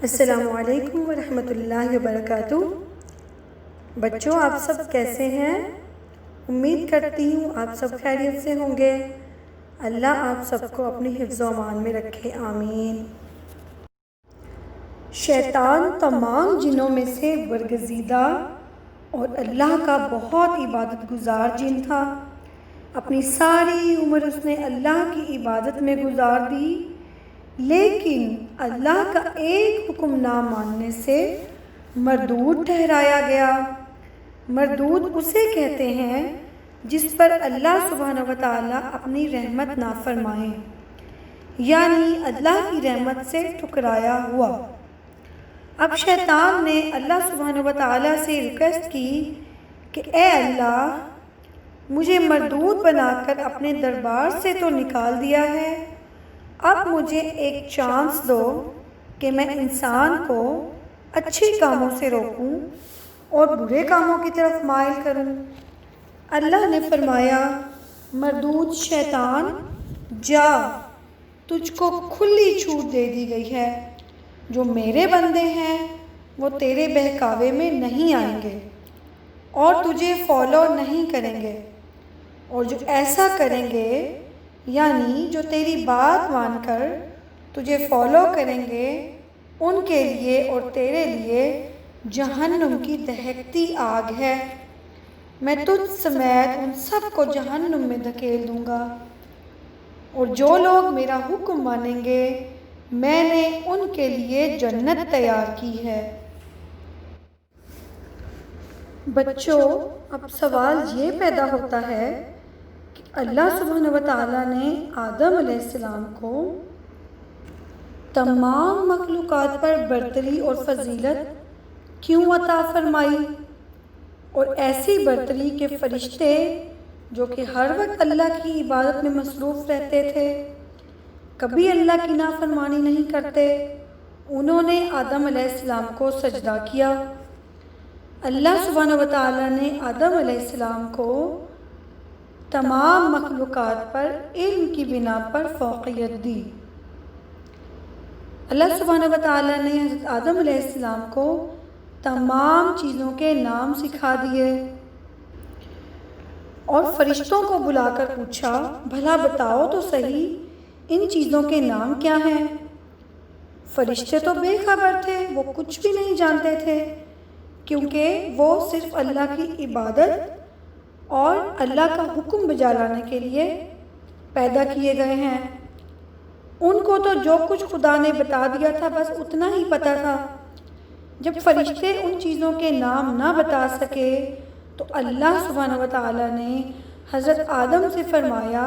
السلام علیکم ورحمۃ اللہ وبرکاتہ۔ بچوں، آپ سب کیسے ہیں؟ امید کرتی ہوں آپ سب خیریت سے ہوں گے۔ اللہ آپ سب کو اپنی حفظ و امان میں رکھے، آمین۔ شیطان تمام جنوں میں سے برگزیدہ اور اللہ کا بہت عبادت گزار جن تھا۔ اپنی ساری عمر اس نے اللہ کی عبادت میں گزار دی، لیکن اللہ کا ایک حکم نہ ماننے سے مردود ٹھہرایا گیا۔ مردود اسے کہتے ہیں جس پر اللہ سبحانہ و تعالیٰ اپنی رحمت نہ فرمائے، یعنی اللہ کی رحمت سے ٹھکرایا ہوا۔ اب شیطان نے اللہ سبحانہ و تعالیٰ سے ریکویسٹ کی کہ اے اللہ، مجھے مردود بنا کر اپنے دربار سے تو نکال دیا ہے، اب مجھے ایک چانس دو کہ میں انسان کو اچھے کاموں سے روکوں اور برے کاموں کی طرف مائل کروں۔ اللہ نے فرمایا، مردود شیطان، جا، تجھ کو کھلی چھوٹ دے دی گئی ہے۔ جو میرے بندے ہیں وہ تیرے بہکاوے میں نہیں آئیں گے اور تجھے فالو نہیں کریں گے، اور جو ایسا کریں گے، یعنی جو تیری بات مان کر تجھے فالو کریں گے، ان کے لیے اور تیرے لیے جہنم کی دہکتی آگ ہے۔ میں تجھ سمیت ان سب کو جہنم میں دھکیل دوں گا، اور جو لوگ میرا حکم مانیں گے میں نے ان کے لیے جنت تیار کی ہے۔ بچوں، اب سوال یہ پیدا ہوتا ہے کہ اللہ سبحانہ و تعالیٰ نے آدم علیہ السلام کو تمام مخلوقات پر برتری اور فضیلت کیوں عطا فرمائی، اور ایسی برتری کہ فرشتے جو کہ ہر وقت اللہ کی عبادت میں مصروف رہتے تھے، کبھی اللہ کی نافرمانی نہیں کرتے، انہوں نے آدم علیہ السلام کو سجدہ کیا۔ اللہ سبحانہ و تعالیٰ نے آدم علیہ السلام کو تمام مخلوقات پر علم کی بنا پر فوقیت دی۔ اللہ سبحانہ و تعالیٰ نے حضرت آدم علیہ السلام کو تمام چیزوں کے نام سکھا دیے اور فرشتوں کو بلا کر پوچھا، بھلا بتاؤ تو صحیح ان چیزوں کے نام کیا ہیں؟ فرشتے تو بے خبر تھے، وہ کچھ بھی نہیں جانتے تھے، کیونکہ وہ صرف اللہ کی عبادت اور اللہ کا حکم بجا لانے کے لیے پیدا کیے گئے ہیں۔ ان کو تو جو کچھ خدا نے بتا دیا تھا بس اتنا ہی پتہ تھا۔ جب فرشتے ان چیزوں کے نام نہ بتا سکے تو اللہ سبحانہ و تعالیٰ نے حضرت آدم سے فرمایا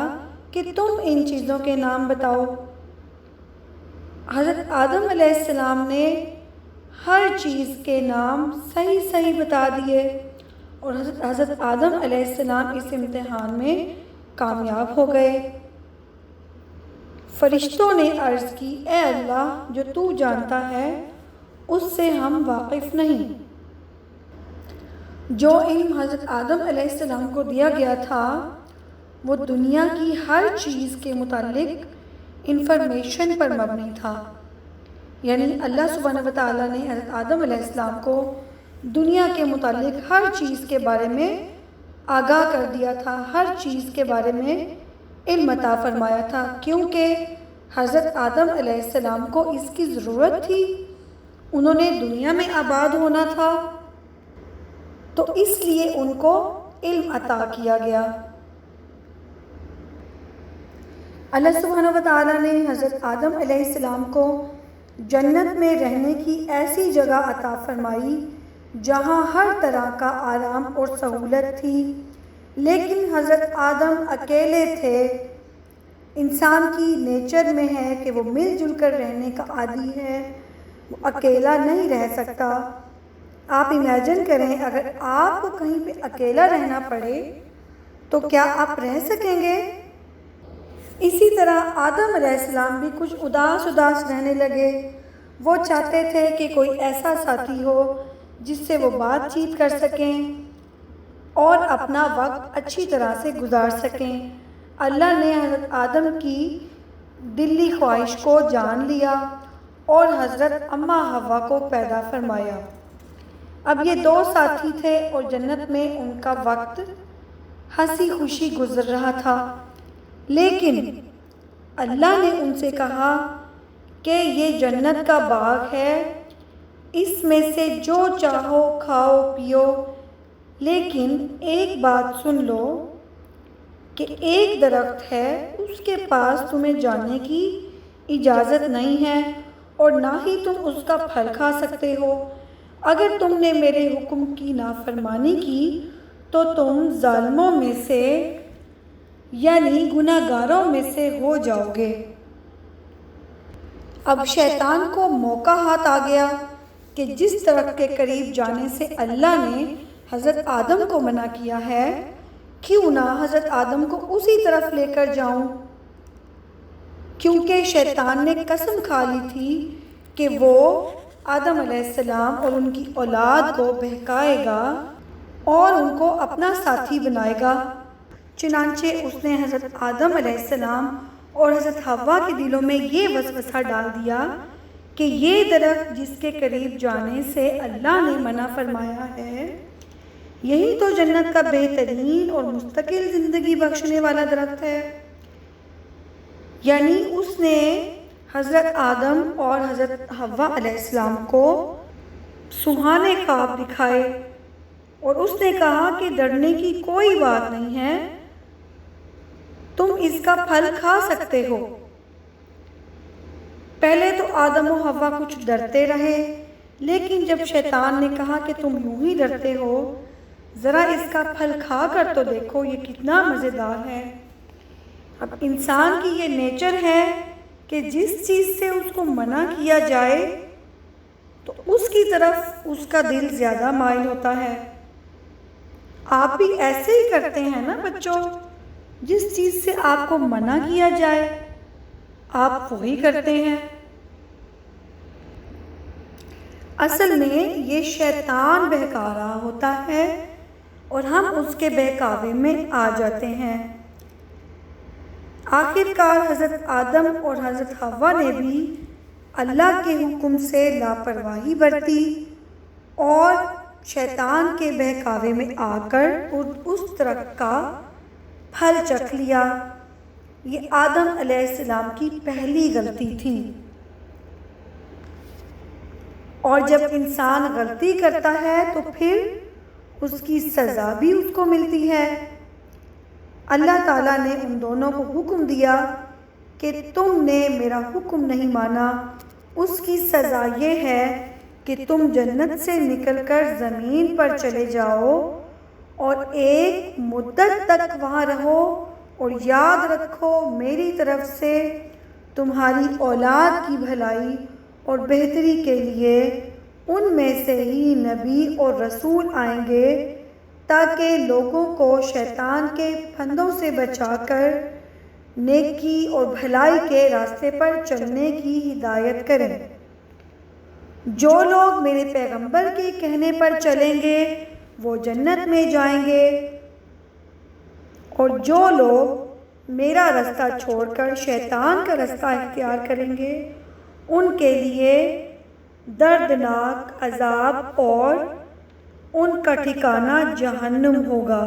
کہ تم ان چیزوں کے نام بتاؤ۔ حضرت آدم علیہ السلام نے ہر چیز کے نام صحیح بتا دیے، اور حضرت آدم علیہ السلام اس امتحان میں کامیاب ہو گئے۔ فرشتوں نے عرض کی، اے اللہ، جو تو جانتا ہے اس سے ہم واقف نہیں۔ جو علم حضرت آدم علیہ السلام کو دیا گیا تھا وہ دنیا کی ہر چیز کے متعلق انفارمیشن پر مبنی تھا، یعنی اللہ سبحانہ و تعالیٰ نے حضرت آدم علیہ السلام کو دنیا کے متعلق ہر چیز کے بارے میں آگاہ کر دیا تھا، ہر چیز کے بارے میں علم عطا فرمایا تھا، کیونکہ حضرت آدم علیہ السلام کو اس کی ضرورت تھی، انہوں نے دنیا میں آباد ہونا تھا، تو اس لیے ان کو علم عطا کیا گیا۔ اللہ سبحانہ و تعالیٰ نے حضرت آدم علیہ السلام کو جنت میں رہنے کی ایسی جگہ عطا فرمائی جہاں ہر طرح کا آرام اور سہولت تھی، لیکن حضرت آدم اکیلے تھے۔ انسان کی نیچر میں ہے کہ وہ مل جل کر رہنے کا عادی ہے، وہ اکیلا نہیں رہ سکتا۔ آپ امیجن کریں، اگر آپ کو کہیں پہ اکیلا رہنا پڑے تو کیا آپ رہ سکیں گے؟ اسی طرح آدم علیہ السلام بھی کچھ اداس رہنے لگے۔ وہ چاہتے تھے کہ کوئی ایسا ساتھی ہو جس سے وہ بات چیت کر سکیں اور اپنا وقت اچھی طرح سے گزار سکیں۔ اللہ نے حضرت آدم کی دلی خواہش کو جان لیا اور حضرت اماں حوا کو پیدا فرمایا۔ اب یہ دو ساتھی تھے اور جنت میں ان کا وقت ہنسی خوشی گزر رہا تھا، لیکن اللہ نے ان سے کہا کہ یہ جنت کا باغ ہے، اس میں سے جو چاہو کھاؤ پیو، لیکن ایک بات سن لو کہ ایک درخت ہے، اس کے پاس تمہیں جانے کی اجازت نہیں ہے اور نہ ہی تم اس کا پھل کھا سکتے ہو۔ اگر تم نے میرے حکم کی نافرمانی کی تو تم ظالموں میں سے یعنی گناہ گاروں میں سے ہو جاؤ گے۔ اب شیطان کو موقع ہاتھ آ گیا کہ جس درخت کے قریب جانے سے اللہ نے حضرت آدم کو منع کیا ہے، کیوں نہ حضرت آدم کو اسی طرف لے کر جاؤں، کیونکہ شیطان نے قسم کھا لی تھی کہ وہ آدم علیہ السلام اور ان کی اولاد کو بہکائے گا اور ان کو اپنا ساتھی بنائے گا۔ چنانچہ اس نے حضرت آدم علیہ السلام اور حضرت حوا کے دلوں میں یہ وسوسہ ڈال دیا کہ یہ درخت جس کے قریب جانے سے اللہ نے منع فرمایا ہے، یہی تو جنت کا بہترین اور مستقل زندگی بخشنے والا درخت ہے۔ یعنی اس نے حضرت آدم اور حضرت حوا علیہ السلام کو سہانے خواب دکھائے اور اس نے کہا کہ ڈرنے کی کوئی بات نہیں ہے، تم اس کا پھل کھا سکتے ہو۔ پہلے تو آدم و حوا کچھ ڈرتے رہے، لیکن جب شیطان نے کہا کہ تم یوں ہی ڈرتے ہو، ذرا اس کا پھل کھا کر تو دیکھو یہ کتنا مزیدار ہے۔ اب انسان کی یہ نیچر ہے کہ جس چیز سے اس کو منع کیا جائے تو اس کی طرف اس کا دل زیادہ مائل ہوتا ہے۔ آپ بھی ایسے ہی کرتے ہیں نا بچوں، جس چیز سے آپ کو منع کیا جائے آپ وہی کرتے ہیں۔ اصل میں یہ شیطان بہکا رہا ہوتا ہے اور ہم اس کے بہکاوے میں آ جاتے ہیں۔ آخر کار حضرت آدم اور حضرت حوا نے بھی اللہ کے حکم سے لاپرواہی برتی اور شیطان کے بہکاوے میں آ کر اس درخت کا پھل چکھ لیا۔ یہ آدم علیہ السلام کی پہلی غلطی تھی، اور جب انسان غلطی کرتا ہے تو پھر اس کی سزا بھی اس کو ملتی ہے۔ اللہ تعالیٰ نے ان دونوں کو حکم دیا کہ تم نے میرا حکم نہیں مانا، اس کی سزا یہ ہے کہ تم جنت سے نکل کر زمین پر چلے جاؤ اور ایک مدت تک وہاں رہو، اور یاد رکھو میری طرف سے تمہاری اولاد کی بھلائی اور بہتری کے لیے ان میں سے ہی نبی اور رسول آئیں گے، تاکہ لوگوں کو شیطان کے پھندوں سے بچا کر نیکی اور بھلائی کے راستے پر چلنے کی ہدایت کریں۔ جو لوگ میرے پیغمبر کے کہنے پر چلیں گے وہ جنت میں جائیں گے، اور جو لوگ میرا رستہ چھوڑ کر شیطان کا رستہ اختیار کریں گے ان کے لیے دردناک عذاب اور ان کا ٹھکانہ جہنم ہوگا۔